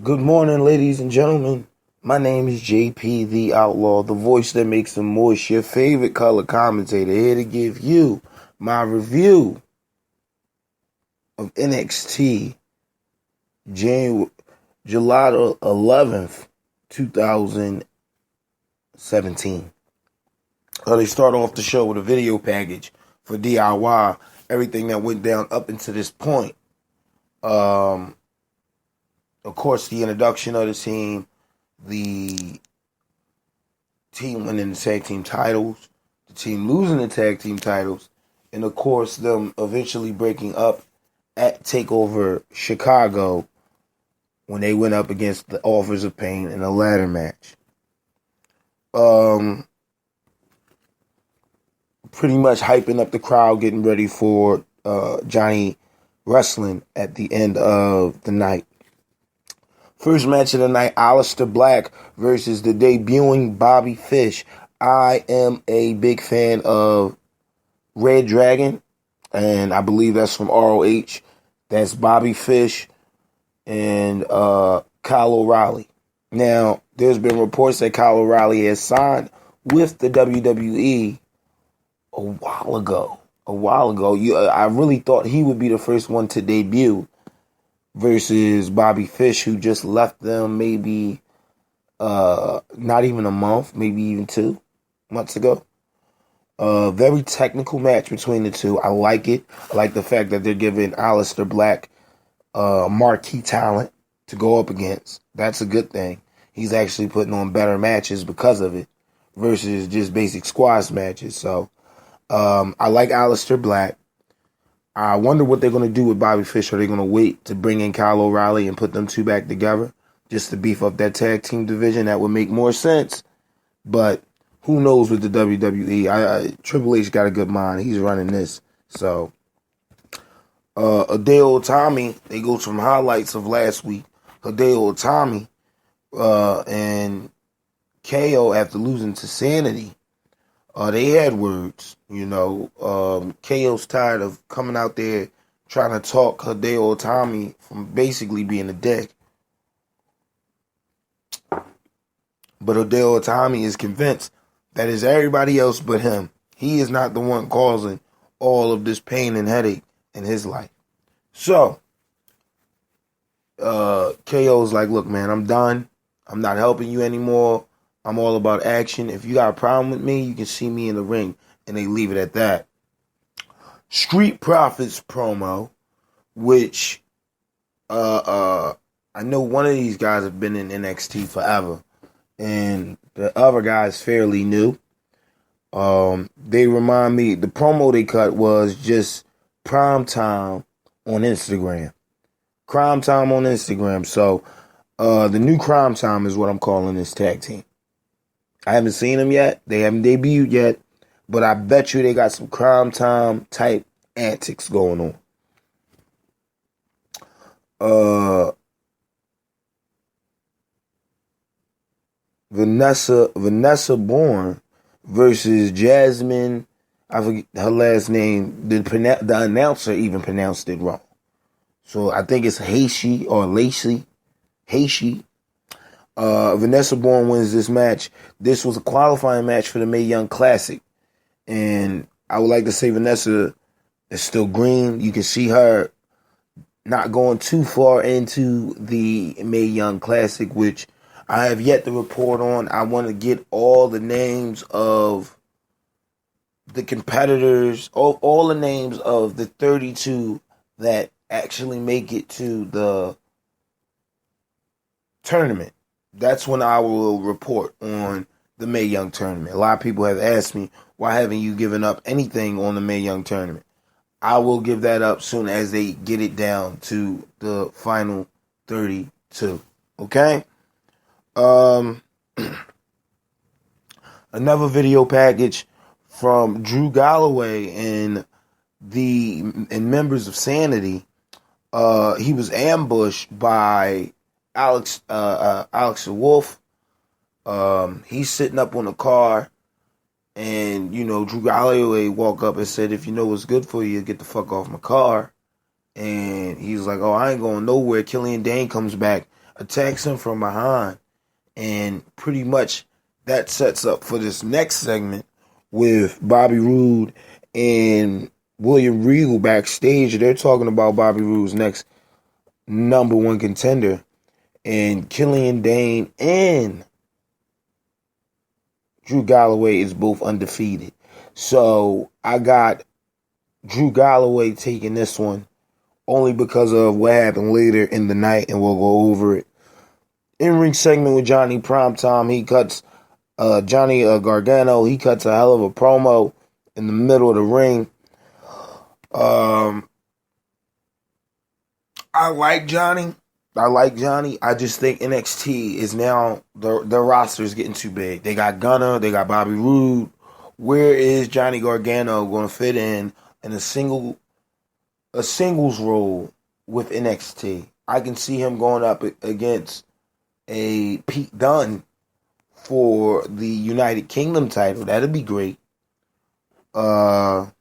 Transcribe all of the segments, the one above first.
Good morning, ladies and gentlemen. My name is JP the Outlaw, the voice that makes them moist, your favorite color commentator, here to give you my review of NXT July 11th, 2017. They start off the show with a video package for DIY, everything that went down up until this point. Of course, the introduction of the team winning the tag team titles, the team losing the tag team titles, and of course, them eventually breaking up at TakeOver Chicago when they went up against the Authors of Pain in a ladder match. Pretty much hyping up the crowd, getting ready for Johnny Wrestling at the end of the night. First match of the night, Aleister Black versus the debuting Bobby Fish. I am a big fan of Red Dragon, and I believe that's from ROH. That's Bobby Fish and Kyle O'Reilly. Now, there's been reports that Kyle O'Reilly has signed with the WWE a while ago. I really thought he would be the first one to debut versus Bobby Fish, who just left them maybe not even a month, maybe even 2 months ago. Very technical match between the two. I like it. I like the fact that they're giving Aleister Black marquee talent to go up against. That's a good thing. He's actually putting on better matches because of it versus just basic squash matches. So I like Aleister Black. I wonder what they're going to do with Bobby Fish. Are they going to wait to bring in Kyle O'Reilly and put them two back together just to beef up that tag team division? That would make more sense. But who knows with the WWE? Triple H got a good mind. He's running this. So, Hideo Itami, they go from highlights of last week. Hideo Itami and KO after losing to Sanity. They had words, KO's tired of coming out there trying to talk Hideo Itami from basically being a dick. But Hideo Itami is convinced that it's everybody else but him. He is not the one causing all of this pain and headache in his life. So, KO's like, look, man, I'm done. I'm not helping you anymore. I'm all about action. If you got a problem with me, you can see me in the ring. And they leave it at that. Street Profits promo, which I know one of these guys have been in NXT forever. And the other guy is fairly new. They remind me, the promo they cut was just prime time on Instagram. Crime time on Instagram. So the new Crime Time is what I'm calling this tag team. I haven't seen them yet. They haven't debuted yet. But I bet you they got some Crime Time type antics going on. Vanessa Bourne versus Jasmine. I forget her last name. The announcer even pronounced it wrong. So I think it's Heishi or Lacey. Heishi. Vanessa Bourne wins this match. This was a qualifying match for the Mae Young Classic. And I would like to say Vanessa is still green. You can see her not going too far into the Mae Young Classic, which I have yet to report on. I want to get all the names of the competitors, all the names of the 32 that actually make it to the tournament. That's when I will report on the Mae Young tournament. A lot of people have asked me, why haven't you given up anything on the Mae Young tournament? I will give that up soon as they get it down to the final 32. Okay? Another video package from Drew Galloway and members of Sanity. He was ambushed by Alex Wolf. He's sitting up on a car, and Drew Galloway walked up and said, "If you know what's good for you, get the fuck off my car." And he's like, "Oh, I ain't going nowhere." Killian Dane comes back. attacks him from behind. And pretty much that sets up for this next segment with Bobby Roode and William Regal backstage. They're talking about Bobby Roode's next number one contender. And Killian Dane and Drew Galloway is both undefeated. So I got Drew Galloway taking this one only because of what happened later in the night, and we'll go over it. In-ring segment with Johnny Primetime. He cuts Johnny Gargano. He cuts a hell of a promo in the middle of the ring. I like Johnny. I just think NXT is now, the roster is getting too big. They got Gunner. They got Bobby Roode. Where is Johnny Gargano going to fit in a singles role with NXT? I can see him going up against a Pete Dunne for the United Kingdom title. That'd be great. Other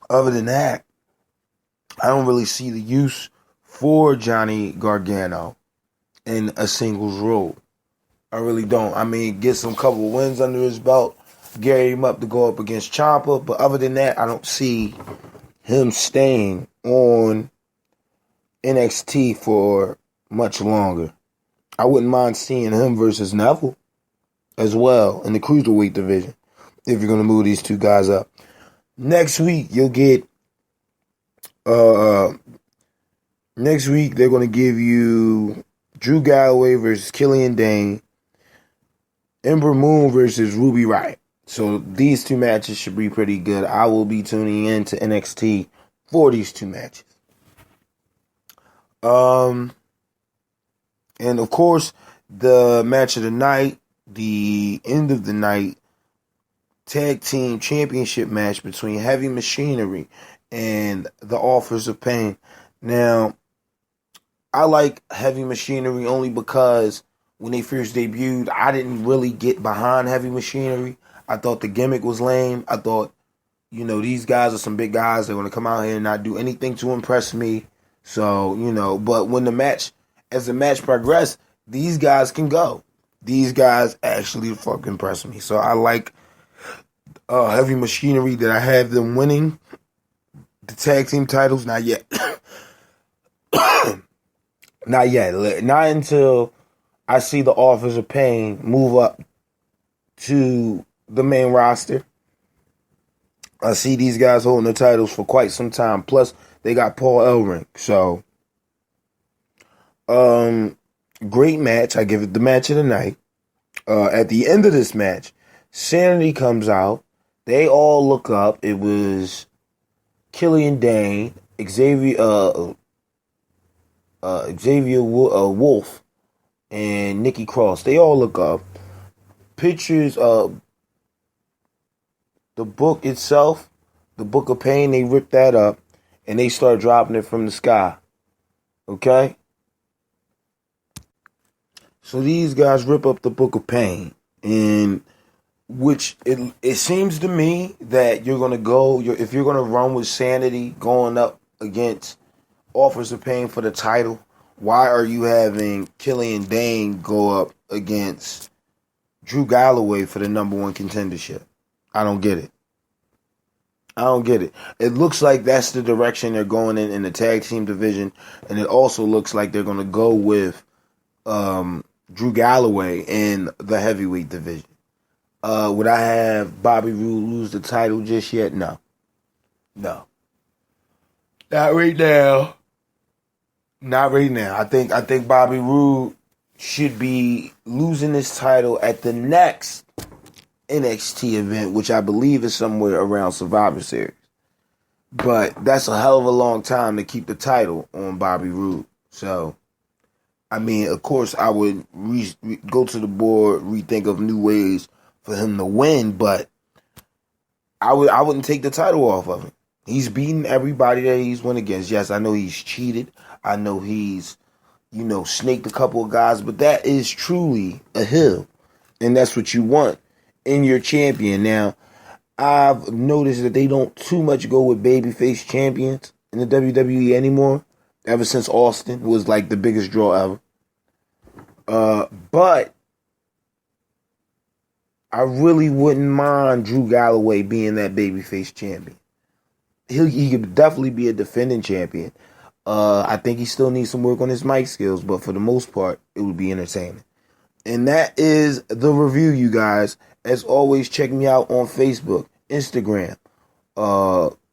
than that, I don't really see the use for Johnny Gargano in a singles role. I really don't. I mean, get some couple wins under his belt, get him up to go up against Ciampa, but other than that, I don't see him staying on NXT for much longer. I wouldn't mind seeing him versus Neville as well in the Cruiserweight division if you're going to move these two guys up. Next week, you'll get next week, they're going to give you Drew Galloway versus Killian Dane, Ember Moon versus Ruby Riott. So these two matches should be pretty good. I will be tuning in to NXT for these two matches. And of course, the match of the night, the end of the night, tag team championship match between Heavy Machinery and the Authors of Pain. Now, I like Heavy Machinery only because when they first debuted, I didn't really get behind Heavy Machinery. I thought the gimmick was lame. I thought, these guys are some big guys. They're going to come out here and not do anything to impress me. So, but when as the match progressed, these guys can go. These guys actually fucking impress me. So I like Heavy Machinery that I have them winning the tag team titles. Not yet. Not yet. Not until I see the Authors of Pain move up to the main roster. I see these guys holding the titles for quite some time. Plus, they got Paul Ellering. So, great match. I give it the match of the night. At the end of this match, Sanity comes out. They all look up. It was Killian Dane, Xavier Wolf, and Nikki Cross. They all look up. Pictures of the book itself, the Book of Pain, they ripped that up and they start dropping it from the sky. Okay? So these guys rip up the Book of Pain, and which it seems to me that you're going to go, if you're going to run with Sanity going up against Authors of Pain for the title, why are you having Killian Dane go up against Drew Galloway for the number one contendership? I don't get it. It looks like that's the direction they're going in the tag team division, and it also looks like they're going to go with Drew Galloway in the heavyweight division. Would I have Bobby Roode lose the title just yet? No. Not right now. I think Bobby Roode should be losing this title at the next NXT event, which I believe is somewhere around Survivor Series. But that's a hell of a long time to keep the title on Bobby Roode. So, I mean, of course, I would go to the board, rethink of new ways for him to win, but I wouldn't take the title off of him. He's beaten everybody that he's went against. Yes, I know he's cheated. I know he's, snaked a couple of guys, but that is truly a heel. And that's what you want in your champion. Now, I've noticed that they don't too much go with babyface champions in the WWE anymore. ever since Austin was like the biggest draw ever. But I really wouldn't mind Drew Galloway being that babyface champion. He could definitely be a defending champion. I think he still needs some work on his mic skills, but for the most part, it would be entertaining. And that is the review, you guys. As always, check me out on Facebook, Instagram,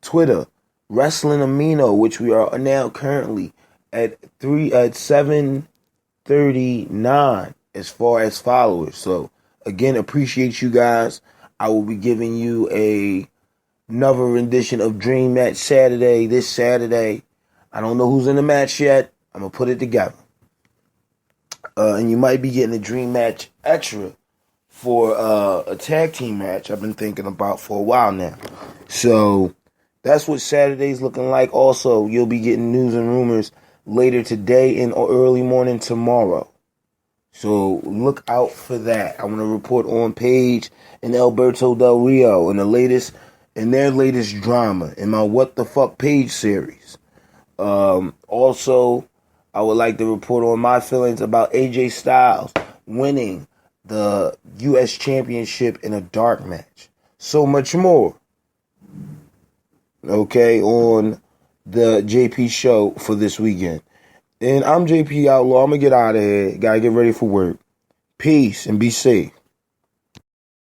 Twitter, Wrestling Amino, which we are now currently at 739 as far as followers. So again, appreciate you guys. I will be giving you another rendition of Dream Match Saturday this Saturday. I don't know who's in the match yet. I'm gonna put it together. And you might be getting a Dream Match extra for a tag team match I've been thinking about for a while now. So that's what Saturday's looking like. Also, you'll be getting news and rumors later today and early morning tomorrow. So look out for that. I want to report on Paige and Alberto Del Rio in their latest drama in my What the Fuck Paige series. Also, I would like to report on my feelings about AJ Styles winning the U.S. Championship in a dark match. So much more. Okay, on the JP show for this weekend. And I'm JP Outlaw. I'm going to get out of here. Got to get ready for work. Peace and be safe.